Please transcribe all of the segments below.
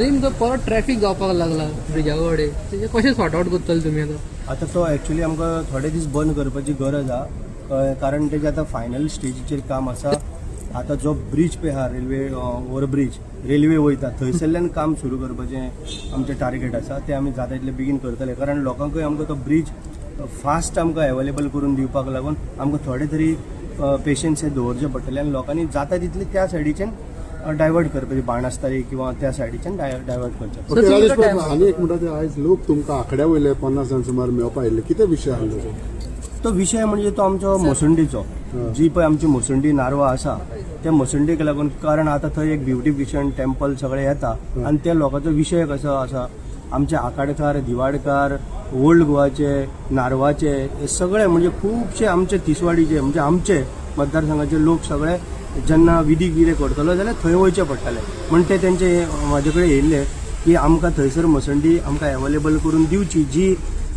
तुमचो परत ट्रॅफिक जावपाक लागला ब्रिजा कडेन तेजे कशें सॉर्ट आउट करतले तुमी आता तो ॲक्च्युली आमकां थोडे दीस बंद करपाची गरज आहा कारण तेजे आतां फायनल स्टेजीचेर काम आसा. आता जो ब्रिज पे आहा रेल्वे ओव्हरब्रिज रेल्वे वयता थंयसरल्यान काम सुरू करपाचें आमचें टार्गेट आसा. ते आमी जाता तितले बेगीन करतले कारण लोकांकूय आमकां तो ब्रिज फास्ट आमकां अवेलेबल करून दिवपाक लागून आमकां थोडे तरी पेशन्स हे दवरचे पडटले आनी लोकांनी जाता तितले त्या सायडीच्यान डायवर्ट करपाची बाणस्तारी किंवा त्या सायडीच्यान डायवर्ट करचे. ओके राजेश भाई, आनी एक म्हणटा ते आयज लोक तुमकां आंकड्या वयले 50 जाण सुमार मेळपाक आयिल्ले, कितें विशय आसलो तो? तो विशय म्हणजे तो आमचो मोसंडीचो जी पळय आमची मोसंडी नारवा आसा त्या मोसंडीक लागून कारण आता थंय एक ब्युटिफिकेशन टेम्पल सगळे येता आणि त्या लोकांचो विशय कसो आसा. आमचे आकाडकार दिवाडकार ओल्ड गोवाचे नारवाचे हे सगळे म्हणजे खुबशे आमचे तिसवाडीचे म्हणजे आमचे मतदारसंघाचे लोक सगळे जेन्ना विधी कितें करतलो जाल्यार थंय वयचे पडटले म्हण ते तेंचे म्हाजे कडेन येयल्ले की आमकां थंयसर मोसंडी आमकां अवेलेबल करून दिवची जी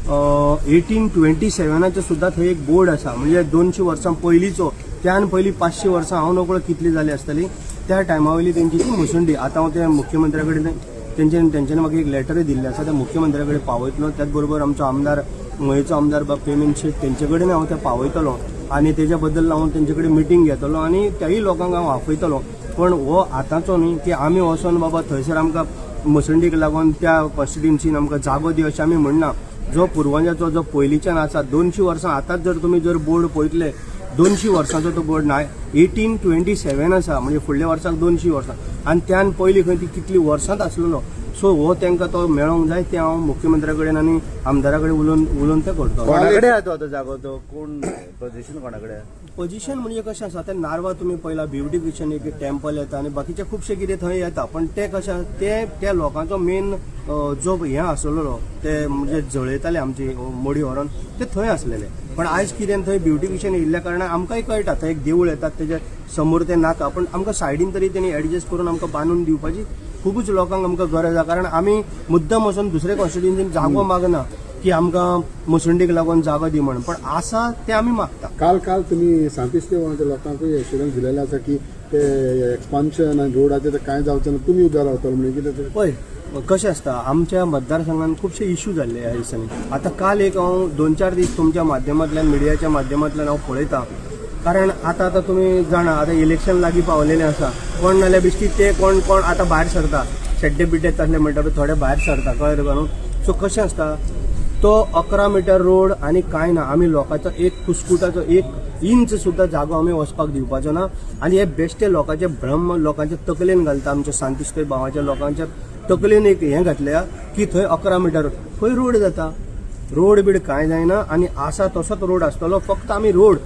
1827 सुद्धा थंय एक बोर्ड आसा म्हणजे 200 वर्सां पयलींचो. त्यान पयलीं 500 वर्सां हांव नकळो कितली जाली आसतली त्या टायमा वयली तेंची ती मोसंडी. आतां हांव त्या मुख्यमंत्र्या कडेन तेंच्यांनी म्हाका एक लेटरूय दिल्लें आसा त्या मुख्यमंत्र्या कडेन पावयतलो. त्याच बरोबर आमचो आमदार मयेचो आमदार पेमेंट शेट तेंचे कडेन हांव ते पावयतलो आनी तेज्या बद्दल हांव तेंचे कडेन मिटींग घेतलो आनी त्याही लोकांक हांव आपयतलो. पण हो आतांचो न्ही की आमी वचोन बाबा थंयसर आमकां मोसंडीक लागून त्या कॉन्स्टिट्युन्सीन आमकां जागो दी अशें आमी म्हणना. जो पुर्वजांचो जो पयलींच्यान आसा 200 वर्सां आतांच जर तुमी जर बोर्ड पळयतले 200 वर्सांचो तो बोर्ड ना 1827 आसा म्हणजे फुडल्या वर्साक 200 वर्सां आनी त्यान पयलीं खंय ती कितली वर्सांत आसलेलो. सो हो तांकां तो मेळोंक जाय ते हांव मुख्यमंत्र्या कडेन आनी आमदारा कडेन उलोवन ते करतो. कोणाकडे आहा तो आतां जागो तो कोण पोजिशन कोणाकडे पोजिशन म्हणजे कशें आसा ते नारवा तुमी पळयला ब्युटिफिकेशन एक टेम्पल येता आनी बाकीचे खुबशे कितें थंय येता पण ते कशें ते त्या लोकांचो मेन जो हें आसलेलो ते म्हणजे जळयताले आमची मोडी व्हरोन ते थंय आसलेले. पण आयज कितें थंय ब्युटिफिकेशन येयल्ल्या कारणान आमकांय कळटा थंय एक देवूळ येतात तेजे समोर ते नाका पण आमकां सायडीन तरी तेणी एडजस्ट करून आमकां बांदून दिवपाची खूबच लोकांक आमकां गरज आहा. कारण आमी मुद्दम वचून दुसरे कॉन्स्टिट्युन्सीन जागो मागना की आमकां मोसंडीक लागून जागो दी म्हणून पण आसा ते आमी मागता. काल तुम्ही सांतिस्ते गोंयच्या लोकांकूय एश्युरन्स दिलेले आसा की ते एक्सपान्शन आनी रोडाचे ते कांय जावचें ना, तुमी उबे रावतलो म्हणजे कितें ते पळय कशें आसता आमच्या मतदारसंघात खुबशे इश्यू जाल्ले ह्या दिसांनी. आतां काल एक हांव 2-4 दीस तुमच्या माध्यमांतल्यान मिडियाच्या माध्यमांतल्यान हांव पळयतां कारण आतां तुमी जाणा आतां इलेक्शन लागीं पावलेलें आसा. कोण नाल्यार बिश्टी ते कोण आतां भायर सरता शेड्डे बिड्डे तसले म्हणटा थोडे भायर सरता कळ्ळें तुका न्हू. सो कशें आसता तो 11 मिटर रोड आनी कांय ना आमी लोकांचो एक कुस्कुटाचो 1 इंच सुद्धा जागो आमी वचपाक दिवपाचो ना. आनी हे बेश्टे लोकांचे भ्रम लोकांच्या तकलेन घालता आमच्या सांतिस्ते भावाच्या लोकांच्या तकलेन एक हें घातल्या की थंय 11 मिटर खंय रोड जाता रोड बीड कांय जायना आनी आसा तसोच रोड आसतलो. फक्त आमी रोड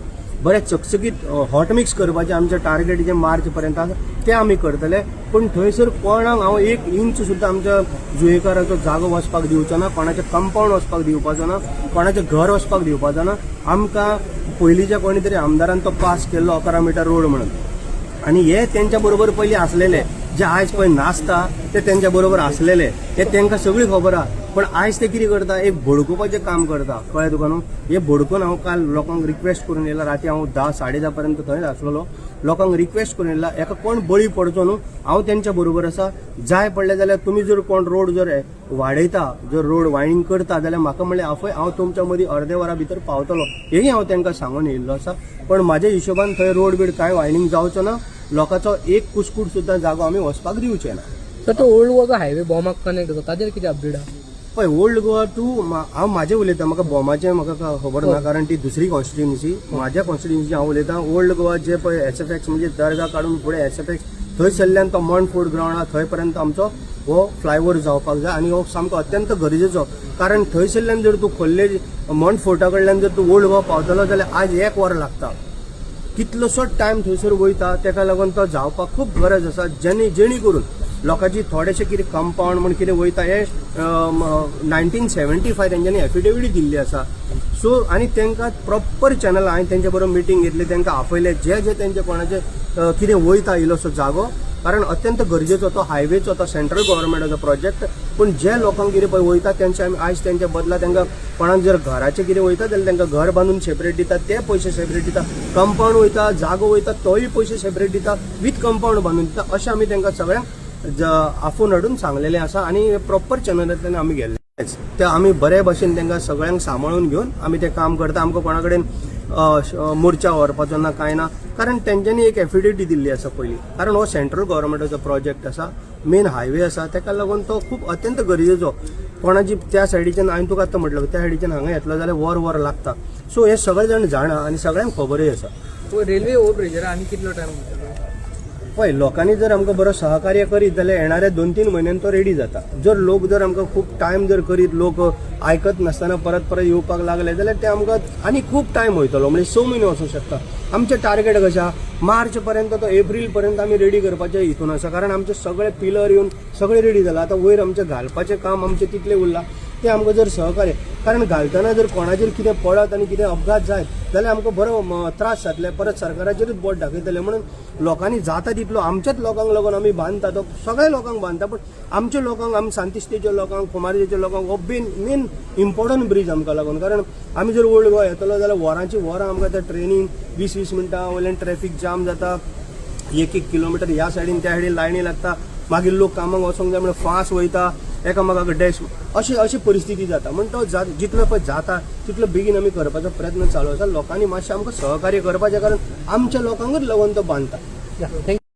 बरे चकचकीत हॉट मिक्स करपाचें आमचें टार्गेट जे मार्च पर्यंत आसा ते आमी करतले. पण थंयसर कोणाक हांव 1 इंच सुद्धा आमच्या जुयेकाराचो जागो वचपाक दिवचो ना, कोणाचें कंपाऊंड वचपाक दिवपाचो ना, कोणाचें घर वचपाक दिवपाचो ना. आमकां पयलींच्या कोणी तरी आमदारान तो पास केल्लो 11 मिटर रोड म्हणून आनी हे तेंच्या बरोबर पयलीं आसलेले जे आयज पळय नाचता ते तेंच्या बरोबर आसलेले हे तांकां सगळी खबर आहा. पण आयज ते कितें करता एक भडकोवपाचें काम करता कळ्ळें तुका न्हू. हे भडकून हांव काल लोकांक रिक्वेस्ट करून येयला राती हांव 10-10:30 पर्यंत थंय आसलेलो लोकांक रिक्वेस्ट करून येयला एका कोण बळी पडचो न्हू हांव तेंच्या बरोबर आसा. जाय पडले जाल्यार तुमी जर कोण रोड जर वाडयता जर रोड वायडींग करता जाल्यार म्हाका म्हणलें आफय हांव तुमच्या मदीं अर्दे वरा भितर पावतलो हेही हांव तांकां सांगून येयल्लो आसा. पण म्हाज्या हिशोबान थंय रोड बीड कांय वायडींग जावचो ना, लोकांचो एक कुस्कूट सुद्धा जागो आमी वचपाक दिवचे ना. तर तो ओल्ड गोवा हायवे बॉमाक कनेक्ट जाता ताजेर कितें अपडेट आहा? पळय ओल्ड गोवा टू हांव म्हाजें उलयतां म्हाका बॉमाचें म्हाका खबर ना कारण ती दुसरी कॉन्स्टिट्युन्सी. म्हाज्या कॉन्स्टिट्युन्सी हांव उलयतां ओल्ड गोवा जे पळय SFX म्हणजे दर्गा काडून फुडें SFX थंय सरल्यान तो मॉन फूड ग्रावंड आहा थंय पर्यंत आमचो हो फ्लायओव्हर जावपाक जाय आनी हो सामको अत्यंत गरजेचो. कारण थंय सरल्यान जर तूं खोल्ले मॉन फोर्टा कडल्यान जर तूं ओल्ड गोवा पावतलो जाल्यार आज 1 वर लागता. कितलोसोच टायम थंयसर वयता तेका लागून तो जावपाक खूब गरज आसा. जेणी करून लोकांची थोडेशे कितें कंपाऊंड म्हण कितें वयता हे 1975 तेंच्यांनी एफिडेविट दिल्ली आसा. सो आनी तांकां प्रॉपर चॅनल हांवें तेंचे बरोबर मिटींग घेतली तांकां आपयले जे तेंचे कोणाचे कितें वयता इल्लोसो जागो कारण अत्यंत गरजेचो तो हायवेचो तो सेंट्रल गव्हर्मेंटाचो प्रोजेक्ट. पण जे लोकांक कितें पळय वयता तेंचे आमी आयज तेंच्या बदला तांकां कोणाक जर घराचें कितें वयता जाल्यार तांकां घर बांदून सेपरेट दितात ते पयशे सेपरेट दिता. कंपाऊंड वयता जागो वयता तोय पयशे सेपरेट दिता विथ कंपाऊंड बांदून दिता. अशें आमी तांकां सगळ्यांक आफून हाडून सांगलेलें आसा आनी प्रॉपर चॅनलांतल्यान आमी गेल्ले ते आमी बरे भशेन तांकां सगळ्यांक सांबाळून घेवन आमी तें काम करता. आमकां कोणा कडेन मोर्चा व्हरपाचो ना कांय ना, कारण तेंच्यांनी एक एफिडेविटी दिल्ली आसा पयलीं. कारण हो सेंट्रल गव्हर्मेंटाचो प्रोजेक्ट आसा, मेन हायवे आसा, ताका लागून तो खूब अत्यंत गरजेचो. कोणाची त्या सायडीच्यान हांवें तुका आतां म्हटलं त्या सायडीच्यान हांगा येतलो जाल्यार वर लागता. सो हे सगळे जाण जाणा आनी सगळ्यांक खबरूय आसा. रेल्वे ओव्हरब्रिजर आनी कितलो टायम पळय, लोकांनी जर आमकां बरो सहकार्य करीत जाल्यार येणाऱ्या 2-3 म्हयन्यान तो रेडी जाता. जर लोक जर आमकां खूब टायम जर करीत, लोक आयकत नासतना परत येवपाक लागले जाल्यार ते आमकां आनी खूब टायम वयतलो, म्हणजे 6 म्हयने वचूंक शकता. आमचें टार्गेट कशें आहा, मार्च पर्यंत तो एप्रील पर्यंत आमी रेडी करपाचें हितून आसा. कारण आमचे सगळे पिलर येवन सगळे रेडी जाला. आतां वयर आमचें घालपाचें काम आमचें तितलें उरलां, ते आमकां जर सहकार्य, कारण घालतना जर कोणाचेर कितें पडत आनी कितें अपघात जायत जाल्यार आमकां बरो त्रास जातले, परत सरकाराचेरूच बोट दाखयतले. म्हणून लोकांनी जाता तितलो आमच्याच लोकांक लागून आमी बांदता, तो सगळ्या लोकांक बांदता, पण आमच्या लोकांक, आमी सांतिस्तेच्या लोकांक, कुमारजेच्या लोकांक हो मेन इम्पॉर्टंट ब्रीज आमकां लागून. कारण आमी जर ओल्ड गोवा येतलो जाल्यार वरांची वरां आमकां त्या ट्रेनीन 20-20 मिनटां वयल्यान ट्रॅफिक जाम जाता. 1-1 किलोमिटर ह्या सायडीन त्या सायडीन लायनी लागता. मागीर लोक कामाक वचोंक जाय म्हणून फास्ट वयता, एकामेकाक डॅश, अशी परिस्थिती जाता. म्हणून तो जितलो पळय जाता तितलो बेगीन आमी करपाचो प्रयत्न चालू आसा. लोकांनी मातशें आमकां सहकार्य करपाचें, कारण आमच्या लोकांकूच लागून तो बांदता. थँक्यू.